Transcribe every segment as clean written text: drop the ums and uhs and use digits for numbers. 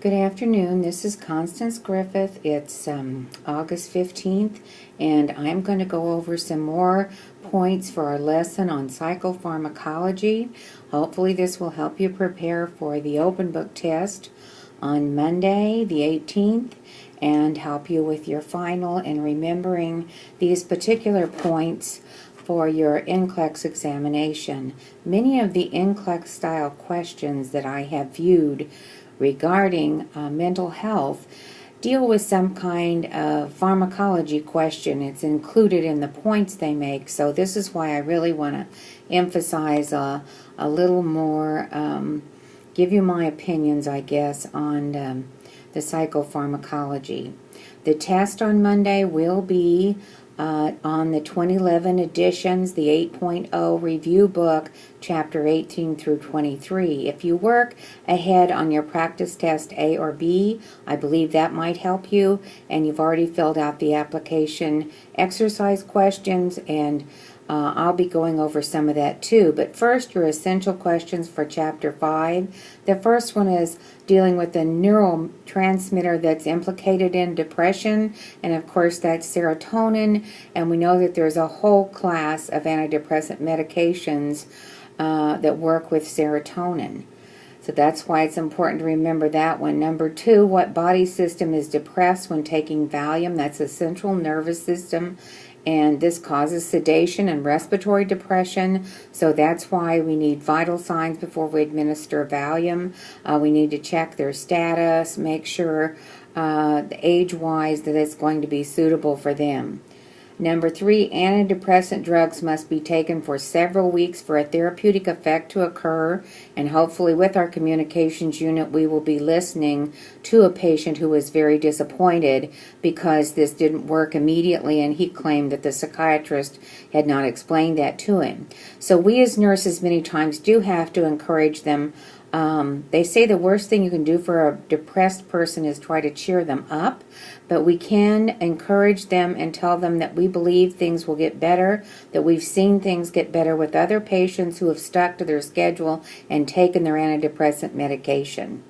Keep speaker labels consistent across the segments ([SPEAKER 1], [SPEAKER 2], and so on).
[SPEAKER 1] Good afternoon. This is Constance Griffith. It's August 15th, and I'm going to go over some more points for our lesson on psychopharmacology. Hopefully this will help you prepare for the open book test on Monday, the 18th, and help you with your final and remembering these particular points for your NCLEX examination. Many of the NCLEX style questions that I have viewed regarding mental health deal with some kind of pharmacology question. It's included in the points they make, so this is why I really want to emphasize a little more, give you my opinions, I guess, on the psychopharmacology. The test on Monday will be on the 2011 editions, the 8.0 review book, chapter 18 through 23. If you work ahead on your practice test A or B, I believe that might help you, and you've already filled out the application exercise questions, and I'll be going over some of that too. But first, your essential questions for Chapter 5. The first one is dealing with the neurotransmitter that's implicated in depression, and of course that's serotonin, and we know that there's a whole class of antidepressant medications that work with serotonin. So that's why it's important to remember that one. Number 2, what body system is depressed when taking Valium? That's the central nervous system, and this causes sedation and respiratory depression, so that's why we need vital signs before we administer Valium. We need to check their status, make sure age-wise that it's going to be suitable for them. Number 3, antidepressant drugs must be taken for several weeks for a therapeutic effect to occur, and hopefully with our communications unit we will be listening to a patient who was very disappointed because this didn't work immediately, and he claimed that the psychiatrist had not explained that to him. So we as nurses many times do have to encourage them. They say the worst thing you can do for a depressed person is try to cheer them up, but we can encourage them and tell them that we believe things will get better, that we've seen things get better with other patients who have stuck to their schedule and taken their antidepressant medication.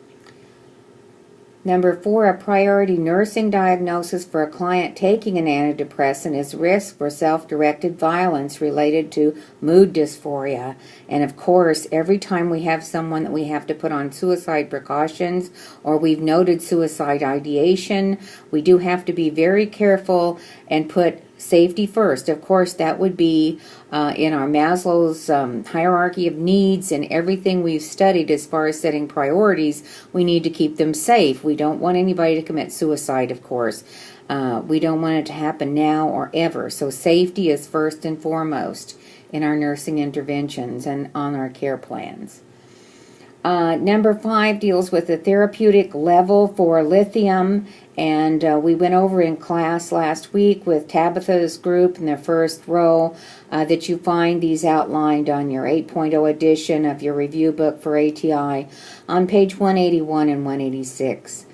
[SPEAKER 1] Number 4, a priority nursing diagnosis for a client taking an antidepressant is risk for self-directed violence related to mood dysphoria. And of course, every time we have someone that we have to put on suicide precautions or we've noted suicide ideation, we do have to be very careful and put safety first. Of course, that would be in our Maslow's hierarchy of needs, and everything we've studied as far as setting priorities, we need to keep them safe. We don't want anybody to commit suicide, of course. We don't want it to happen now or ever. So safety is first and foremost in our nursing interventions and on our care plans. Number 5 deals with the therapeutic level for lithium, and we went over in class last week with Tabitha's group in the first row that you find these outlined on your 8.0 edition of your review book for ATI on page 181 and 186.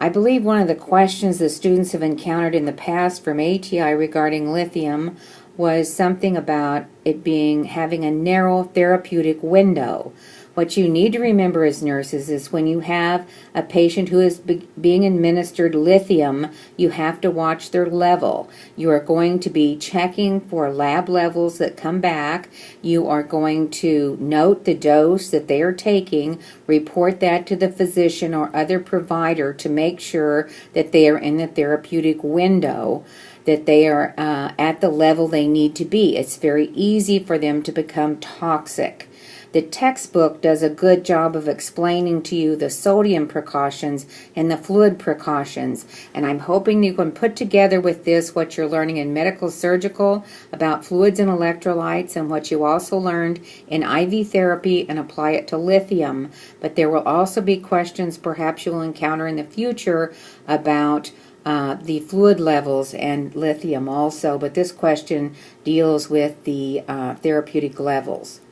[SPEAKER 1] I believe one of the questions the students have encountered in the past from ATI regarding lithium was something about it having a narrow therapeutic window. What you need to remember as nurses is when you have a patient who is being administered lithium, you have to watch their level. You are going to be checking for lab levels that come back. You are going to note the dose that they are taking, report that to the physician or other provider to make sure that they are in the therapeutic window, that they are at the level they need to be. It's very easy for them to become toxic. The textbook does a good job of explaining to you the sodium precautions and the fluid precautions, and I'm hoping you can put together with this what you're learning in medical surgical about fluids and electrolytes and what you also learned in IV therapy and apply it to lithium. But there will also be questions perhaps you'll encounter in the future about the fluid levels and lithium also, but this question deals with the therapeutic levels.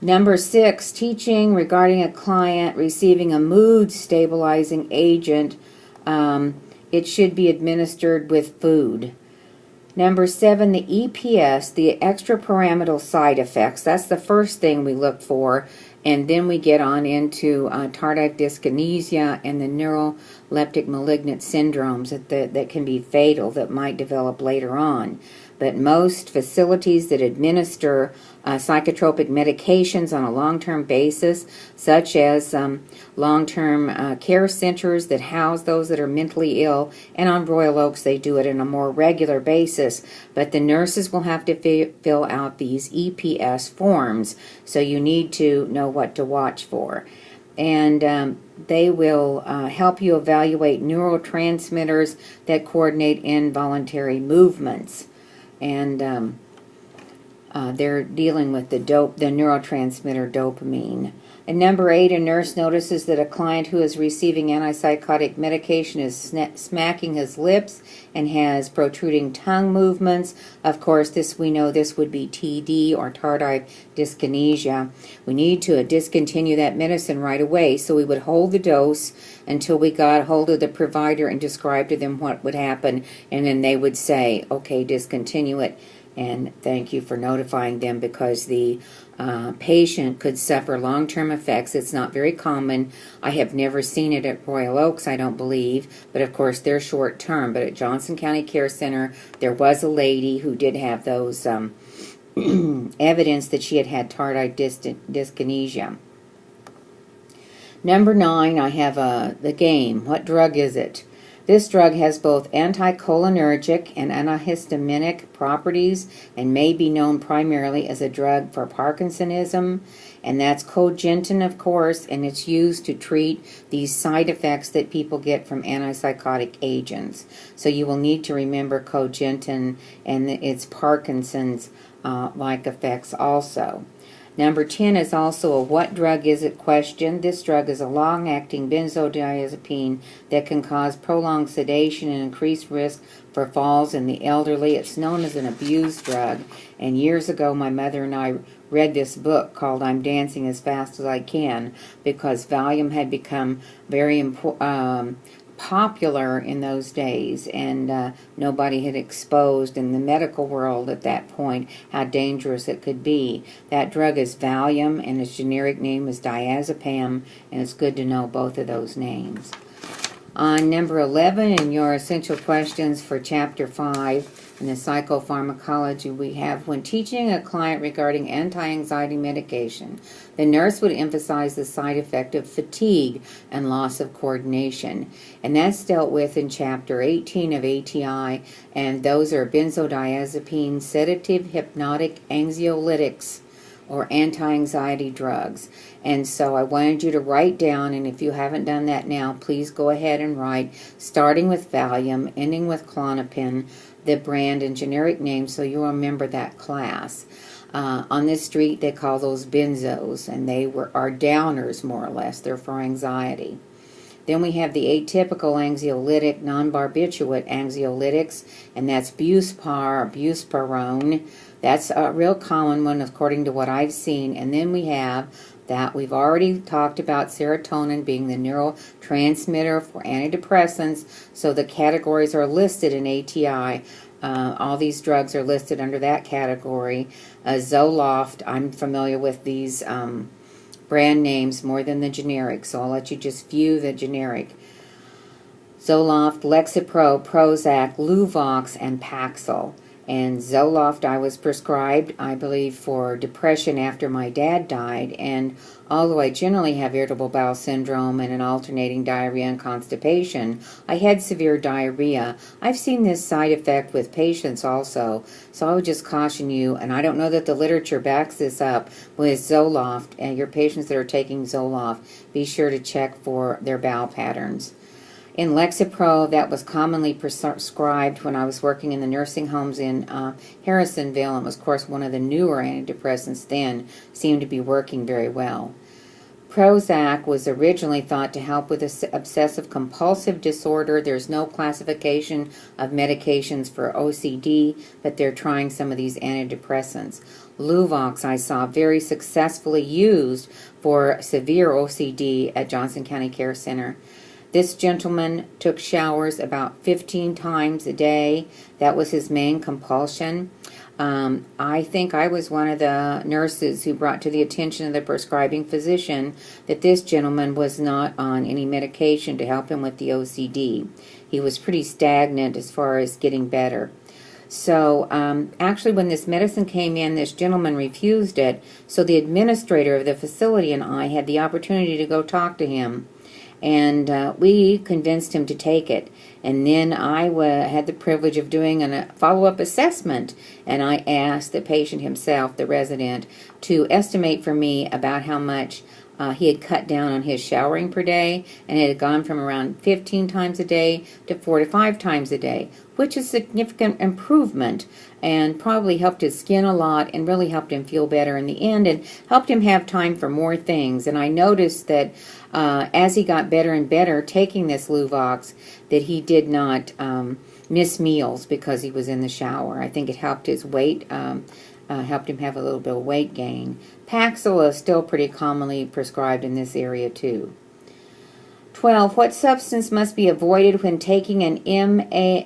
[SPEAKER 1] Number 6, teaching regarding a client receiving a mood stabilizing agent. It should be administered with food. Number 7, the EPS, the extrapyramidal side effects. That's the first thing we look for And then we get on into tardive dyskinesia and the neuroleptic malignant syndromes that can be fatal, that might develop later on. But most facilities that administer psychotropic medications on a long-term basis, such as long-term care centers that house those that are mentally ill, and on Royal Oaks they do it on a more regular basis. But the nurses will have to fill out these EPS forms, so you need to know what to watch for. And they will help you evaluate neurotransmitters that coordinate involuntary movements. And they're dealing with the neurotransmitter dopamine. And number 8, a nurse notices that a client who is receiving antipsychotic medication is smacking his lips and has protruding tongue movements. Of course, we know this would be TD or tardive dyskinesia. We need to discontinue that medicine right away, so we would hold the dose until we got hold of the provider and described to them what would happen, and then they would say, okay, discontinue it. And thank you for notifying them, because the patient could suffer long-term effects. It's not very common. I have never seen it at Royal Oaks, I don't believe, but of course they're short-term. But at Johnson County Care Center, there was a lady who did have those evidence that she had had tardive dyskinesia. Number 9, I have the game. What drug is it? This drug has both anticholinergic and antihistaminic properties and may be known primarily as a drug for Parkinsonism, and that's cogentin, of course, and it's used to treat these side effects that people get from antipsychotic agents. So you will need to remember cogentin and its Parkinson's like effects also. Number 10 is also a what drug is it question. This drug is a long-acting benzodiazepine that can cause prolonged sedation and increased risk for falls in the elderly. It's known as an abused drug. And years ago, my mother and I read this book called I'm Dancing as Fast as I Can, because Valium had become very popular in those days, and nobody had exposed in the medical world at that point how dangerous it could be. That drug is Valium, and its generic name is diazepam, and it's good to know both of those names. On number 11 in your essential questions for Chapter 5 in the psychopharmacology, we have, when teaching a client regarding anti-anxiety medication, the nurse would emphasize the side effect of fatigue and loss of coordination. And that's dealt with in Chapter 18 of ATI, and those are benzodiazepine, sedative, hypnotic, anxiolytics, or anti-anxiety drugs. And so I wanted you to write down, and if you haven't done that now, please go ahead and write, starting with Valium, ending with Klonopin, the brand and generic name, so you'll remember that class. On this street, they call those benzos, and they are downers, more or less. They're for anxiety. Then we have the atypical anxiolytic, non-barbiturate anxiolytics, and that's Buspar, Buspirone. That's a real common one according to what I've seen. And then we have that we've already talked about serotonin being the neurotransmitter for antidepressants. So the categories are listed in ATI. All these drugs are listed under that category. Zoloft, I'm familiar with these brand names more than the generic, so I'll let you just view the generic. Zoloft, Lexapro, Prozac, Luvox, and Paxil. And Zoloft I was prescribed, I believe, for depression after my dad died, and although I generally have irritable bowel syndrome and an alternating diarrhea and constipation, I had severe diarrhea. I've seen this side effect with patients also, so I would just caution you, and I don't know that the literature backs this up, with Zoloft, and your patients that are taking Zoloft, be sure to check for their bowel patterns. In Lexapro, that was commonly prescribed when I was working in the nursing homes in Harrisonville, and was, of course, one of the newer antidepressants then, seemed to be working very well. Prozac was originally thought to help with obsessive-compulsive disorder. There's no classification of medications for OCD, but they're trying some of these antidepressants. Luvox I saw very successfully used for severe OCD at Johnson County Care Center. This gentleman took showers about 15 times a day. That was his main compulsion. I think I was one of the nurses who brought to the attention of the prescribing physician that this gentleman was not on any medication to help him with the OCD. He was pretty stagnant as far as getting better. So actually when this medicine came in, this gentleman refused it, so the administrator of the facility and I had the opportunity to go talk to him. And we convinced him to take it. And then I had the privilege of doing a follow-up assessment, and I asked the patient himself, the resident, to estimate for me about how much he had cut down on his showering per day, and it had gone from around 15 times a day to 4 to 5 times a day, which is a significant improvement and probably helped his skin a lot and really helped him feel better in the end and helped him have time for more things. And I noticed that as he got better and better taking this Luvox, that he did not miss meals because he was in the shower. I think it helped his weight, helped him have a little bit of weight gain. Paxil is still pretty commonly prescribed in this area too. 12. What substance must be avoided when taking an MOAI?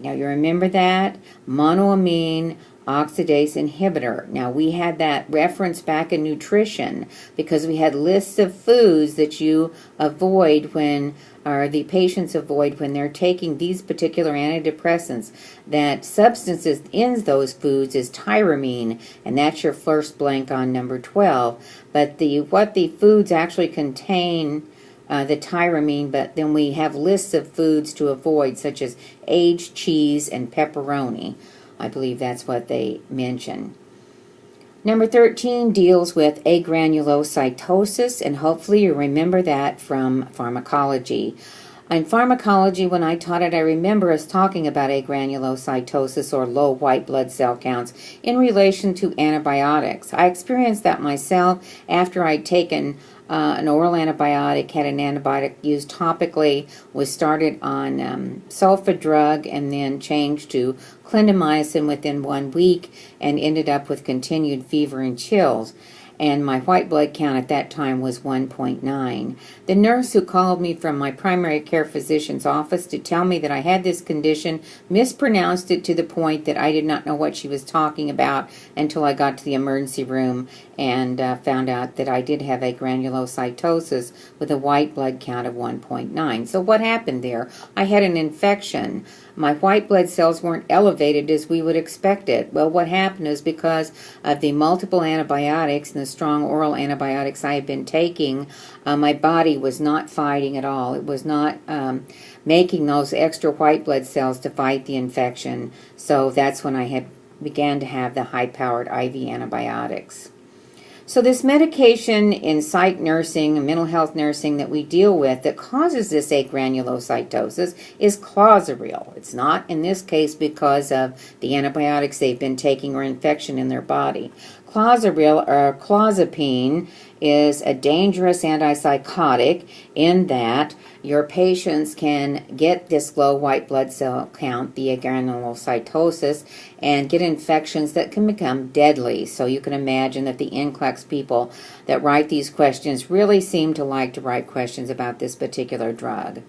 [SPEAKER 1] Now you remember that? Monoamine oxidase inhibitor. Now we had that reference back in nutrition because we had lists of foods that you avoid when, or the patients avoid when they're taking these particular antidepressants. That substances in those foods is tyramine, and that's your first blank on number 12. But what the foods actually contain the tyramine, but then we have lists of foods to avoid, such as aged cheese and pepperoni. I believe that's what they mention. Number 13 deals with agranulocytosis, and hopefully you remember that from pharmacology. In pharmacology, when I taught it, I remember us talking about agranulocytosis, or low white blood cell counts, in relation to antibiotics. I experienced that myself after I'd taken an oral antibiotic, had an antibiotic used topically, was started on sulfa drug, and then changed to clindamycin within 1 week, and ended up with continued fever and chills. And my white blood count at that time was 1.9. The nurse who called me from my primary care physician's office to tell me that I had this condition mispronounced it to the point that I did not know what she was talking about until I got to the emergency room and found out that I did have agranulocytosis with a white blood count of 1.9. So what happened there? I had an infection. My white blood cells weren't elevated as we would expect it. Well, what happened is because of the multiple antibiotics and the strong oral antibiotics I had been taking, my body was not fighting at all. It was not making those extra white blood cells to fight the infection. So that's when I began to have the high-powered IV antibiotics. So this medication in psych nursing and mental health nursing that we deal with that causes this agranulocytosis is Clozaril. It's not in this case because of the antibiotics they've been taking or infection in their body. Clozaril, or clozapine, is a dangerous antipsychotic in that your patients can get this low white blood cell count, the agranulocytosis, and get infections that can become deadly. So you can imagine that the NCLEX people that write these questions really seem to like to write questions about this particular drug.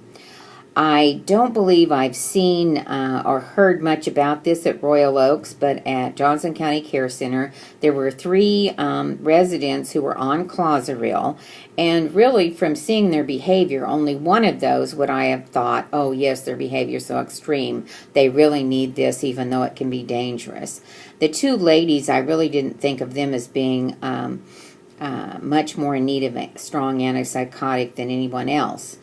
[SPEAKER 1] I don't believe I've seen or heard much about this at Royal Oaks, but at Johnson County Care Center, there were 3 residents who were on Clozaril, and really from seeing their behavior, only one of those would I have thought, oh yes, their behavior is so extreme, they really need this even though it can be dangerous. The 2 ladies, I really didn't think of them as being much more in need of a strong antipsychotic than anyone else.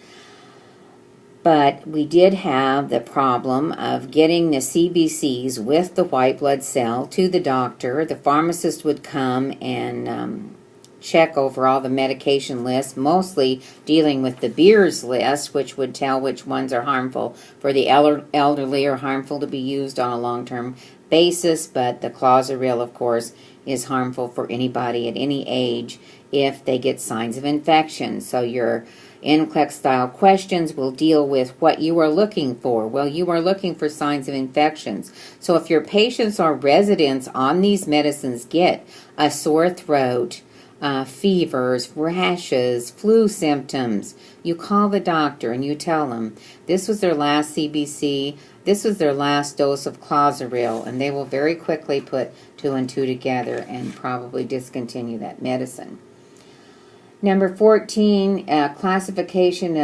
[SPEAKER 1] But we did have the problem of getting the CBCs with the white blood cell to the doctor. The pharmacist would come and check over all the medication lists, mostly dealing with the Beers list, which would tell which ones are harmful for the elderly or harmful to be used on a long-term basis. But the Clozaril, of course, is harmful for anybody at any age if they get signs of infection. So your NCLEX-style questions will deal with what you are looking for. Well, you are looking for signs of infections. So if your patients or residents on these medicines get a sore throat, fevers, rashes, flu symptoms, you call the doctor and you tell them this was their last CBC, this was their last dose of Clozaril, and they will very quickly put 2 and 2 together and probably discontinue that medicine. Number 14, classification